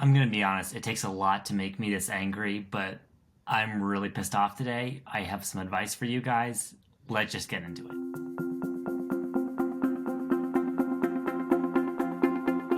I'm gonna be honest, it takes a lot to make me this angry, but I'm really pissed off today. I have some advice for you guys. Let's just get into it.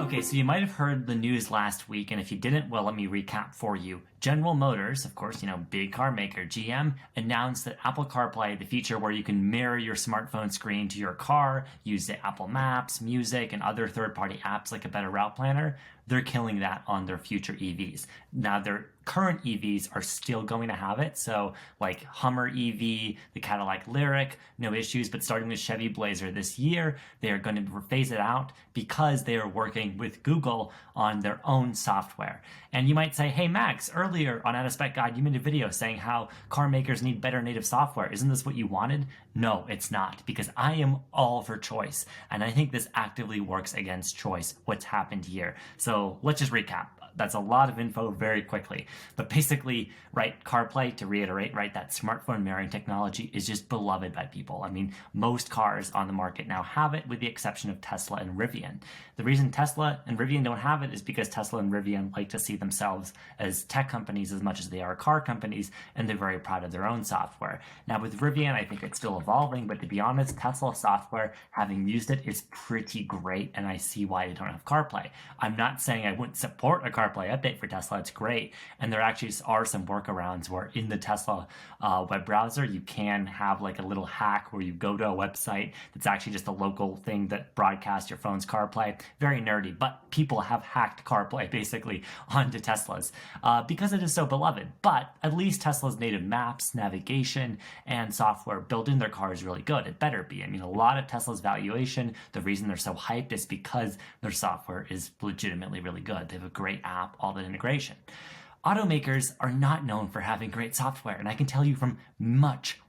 Okay, so you might have heard the news last week, and if you didn't, well, let me recap for you. General Motors, of course, big car maker, GM, announced that Apple CarPlay, the feature where you can mirror your smartphone screen to your car, use the Apple Maps, Music, and other third-party apps like a better route planner, they're killing that on their future EVs. Now, their current EVs are still going to have it. So like Hummer EV, the Cadillac Lyriq, no issues. But starting with Chevy Blazer this year, they are going to phase it out because they are working with Google on their own software. And you might say, hey, Max, earlier on Out of Spec Guide, you made a video saying how car makers need better native software. Isn't this what you wanted? No, it's not, because I am all for choice. And I think this actively works against choice, what's happened here. So let's just recap. That's a lot of info very quickly. But basically, right, CarPlay, to reiterate, right, that smartphone mirroring technology is just beloved by people. I mean, most cars on the market now have it, with the exception of Tesla and Rivian. The reason Tesla and Rivian don't have it is because Tesla and Rivian like to see themselves as tech companies as much as they are car companies, and they're very proud of their own software. Now, with Rivian, I think it's still evolving, but to be honest, Tesla software, having used it, is pretty great, and I see why they don't have CarPlay. I'm not saying I wouldn't support a CarPlay update for Tesla. It's great, and there actually are some workarounds where in the Tesla web browser you can have like a little hack where you go to a website that's actually just a local thing that broadcasts your phone's CarPlay. Very nerdy, but people have hacked CarPlay basically onto Teslas because it is so beloved. But at least Tesla's native maps, navigation, and software built in their car is really good. It better be. I mean, a lot of Tesla's valuation, the reason they're so hyped is because their software is legitimately really good. They have a great app, all that integration. Automakers are not known for having great software, and I can tell you from much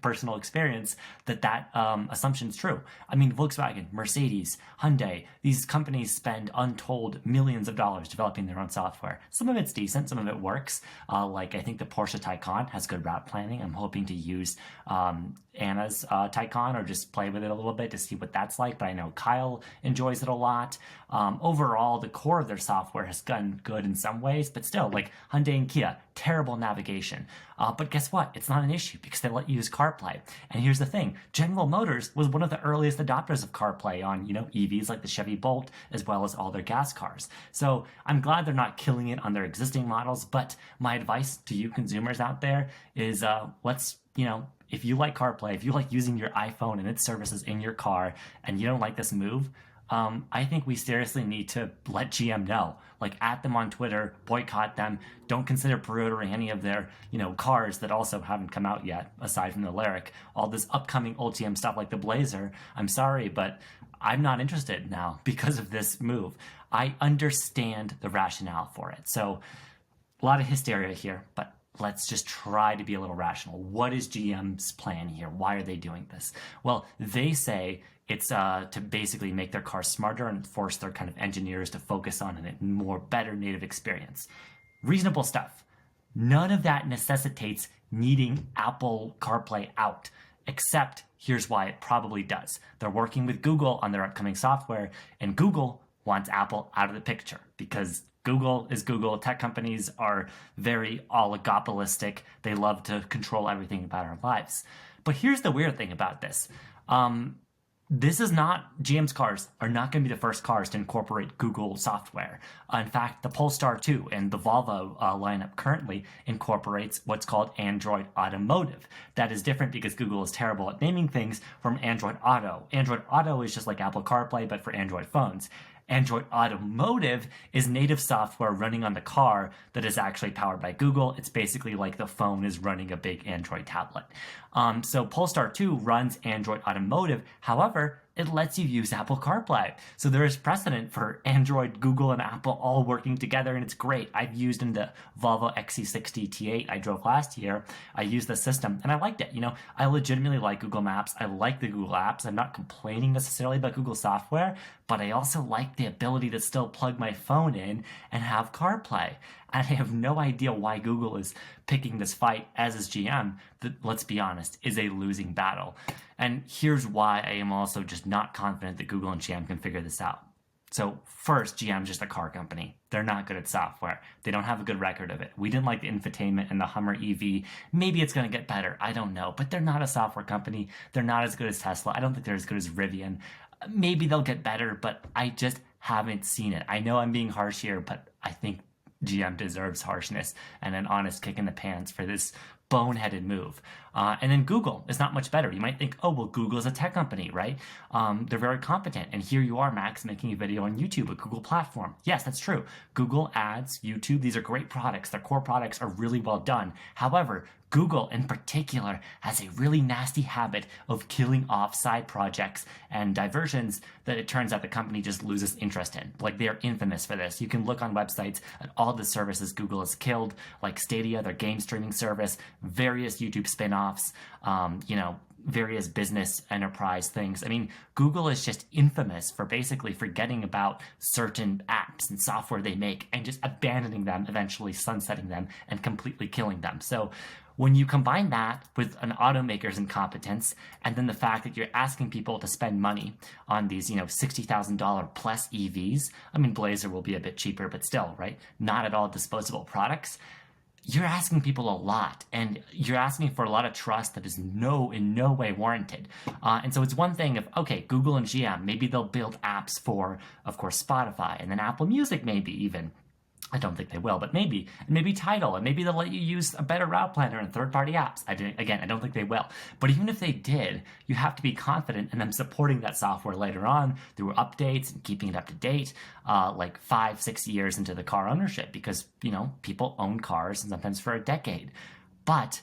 personal experience that assumption is true. I mean, Volkswagen, Mercedes, Hyundai, these companies spend untold millions of dollars developing their own software. Some of it's decent, some of it works. Like I think the Porsche Taycan has good route planning. I'm hoping to use Anna's Taycan or just play with it a little bit to see what that's like, but I know Kyle enjoys it a lot. Overall, the core of their software has gotten good in some ways, but still, like Hyundai and Kia, terrible navigation. But guess what? It's not an issue because they let you use CarPlay. And here's the thing. General Motors was one of the earliest adopters of CarPlay on, EVs like the Chevy Bolt, as well as all their gas cars. So I'm glad they're not killing it on their existing models. But my advice to you consumers out there is if you like CarPlay, if you like using your iPhone and its services in your car and you don't like this move, I think we seriously need to let GM know. Like, at them on Twitter, boycott them. Don't consider pre-ordering any of their, cars that also haven't come out yet, aside from the Lyriq. All this upcoming Ultium stuff like the Blazer. I'm sorry, but I'm not interested now because of this move. I understand the rationale for it. So, a lot of hysteria here, but let's just try to be a little rational. What is GM's plan here? Why are they doing this? Well, they say it's to basically make their cars smarter and force their kind of engineers to focus on a more better native experience. Reasonable stuff. None of that necessitates needing Apple CarPlay out, except here's why it probably does. They're working with Google on their upcoming software, and Google wants Apple out of the picture because Google is Google. Tech companies are very oligopolistic. They love to control everything about our lives. But here's the weird thing about this. This is not, GM's cars are not going to be the first cars to incorporate Google software. In fact, the Polestar 2 and the Volvo lineup currently incorporates what's called Android Automotive. That is different because Google is terrible at naming things from Android Auto. Android Auto is just like Apple CarPlay, but for Android phones. Android Automotive is native software running on the car that is actually powered by Google. It's basically like the phone is running a big Android tablet. So Polestar 2 runs Android Automotive. However, it lets you use Apple CarPlay. So there is precedent for Android, Google, and Apple all working together, and it's great. I've used in the Volvo XC60 T8 I drove last year. I used the system, and I liked it. I legitimately like Google Maps. I like the Google apps. I'm not complaining necessarily about Google software, but I also like the ability to still plug my phone in and have CarPlay. And I have no idea why Google is picking this fight, as is GM, that, let's be honest, is a losing battle. And here's why I am also just not confident that Google and GM can figure this out. So first, GM's just a car company. They're not good at software. They don't have a good record of it. We didn't like the infotainment in the Hummer EV. Maybe it's going to get better. I don't know. But they're not a software company. They're not as good as Tesla. I don't think they're as good as Rivian. Maybe they'll get better, but I just haven't seen it. I know I'm being harsh here, but I think GM deserves harshness and an honest kick in the pants for this boneheaded move. And then Google is not much better. You might think, oh, well, Google is a tech company, right? They're very competent. And here you are, Max, making a video on YouTube, a Google platform. Yes, that's true. Google Ads, YouTube, these are great products. Their core products are really well done. However, Google in particular has a really nasty habit of killing off side projects and diversions that it turns out the company just loses interest in. Like, they are infamous for this. You can look on websites at all the services Google has killed, like Stadia, their game streaming service, various YouTube spin-offs, various business enterprise things. I mean, Google is just infamous for basically forgetting about certain apps and software they make and just abandoning them, eventually sunsetting them and completely killing them. So when you combine that with an automaker's incompetence, and then the fact that you're asking people to spend money on these, $60,000 plus EVs, I mean, Blazer will be a bit cheaper, but still, right? Not at all disposable products. You're asking people a lot, and you're asking for a lot of trust that is in no way warranted. And so it's one thing if, okay, Google and GM, maybe they'll build apps for, of course, Spotify, and then Apple Music maybe even. I don't think they will, but maybe. And maybe Tidal, and maybe they'll let you use a better route planner and third-party apps. I don't think they will. But even if they did, you have to be confident in them supporting that software later on through updates and keeping it up to date, like 5-6 years into the car ownership, because, people own cars and sometimes for a decade. But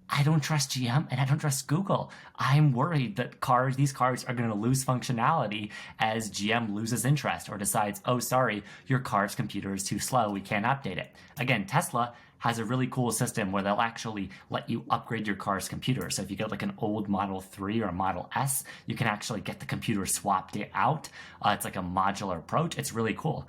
I don't trust GM and I don't trust Google. I'm worried that these cars are going to lose functionality as GM loses interest or decides, oh, sorry, your car's computer is too slow. We can't update it. Again, Tesla has a really cool system where they'll actually let you upgrade your car's computer. So if you get like an old Model 3 or a Model S, you can actually get the computer swapped out. It's like a modular approach. It's really cool.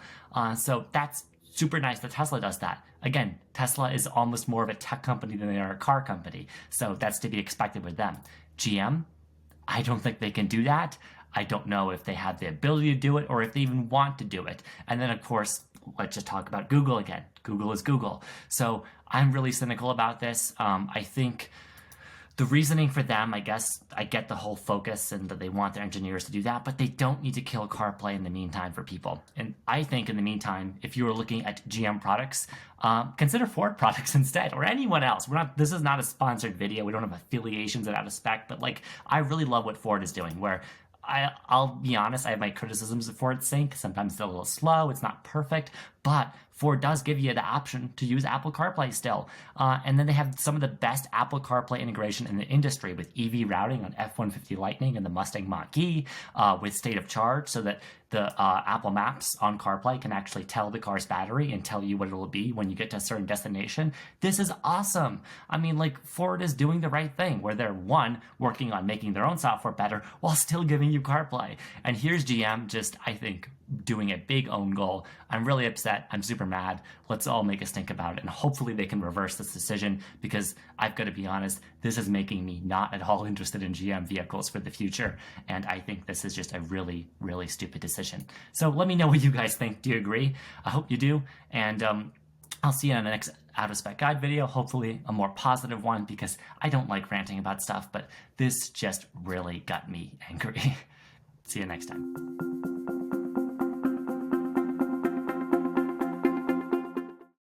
So that's super nice that Tesla does that. Again, Tesla is almost more of a tech company than they are a car company. So that's to be expected with them. GM, I don't think they can do that. I don't know if they have the ability to do it or if they even want to do it. And then, of course, let's just talk about Google again. Google is Google. So I'm really cynical about this. I think the reasoning for them, I guess, I get the whole focus and that they want their engineers to do that, but they don't need to kill CarPlay in the meantime for people. And I think in the meantime, if you are looking at GM products, consider Ford products instead, or anyone else. This is not a sponsored video. We don't have affiliations that out of spec, but I really love what Ford is doing, where I'll be honest, I have my criticisms of Ford Sync. Sometimes it's a little slow, it's not perfect, but Ford does give you the option to use Apple CarPlay still. And then they have some of the best Apple CarPlay integration in the industry with EV routing on F-150 Lightning and the Mustang Mach-E, with state of charge, so that the Apple Maps on CarPlay can actually tell the car's battery and tell you what it'll be when you get to a certain destination. This is awesome. I mean, Ford is doing the right thing, where they're, one, working on making their own software better while still giving you CarPlay. And here's GM just, I think, doing a big own goal. I'm really upset. I'm super mad. Let's all make us think about it, and hopefully they can reverse this decision, because I've got to be honest, this is making me not at all interested in GM vehicles for the future, and I think this is just a really, really stupid decision. So let me know what you guys think. Do you agree? I hope you do, and I'll see you on the next Out of Spec Guide video, hopefully a more positive one, because I don't like ranting about stuff, but this just really got me angry. See you next time.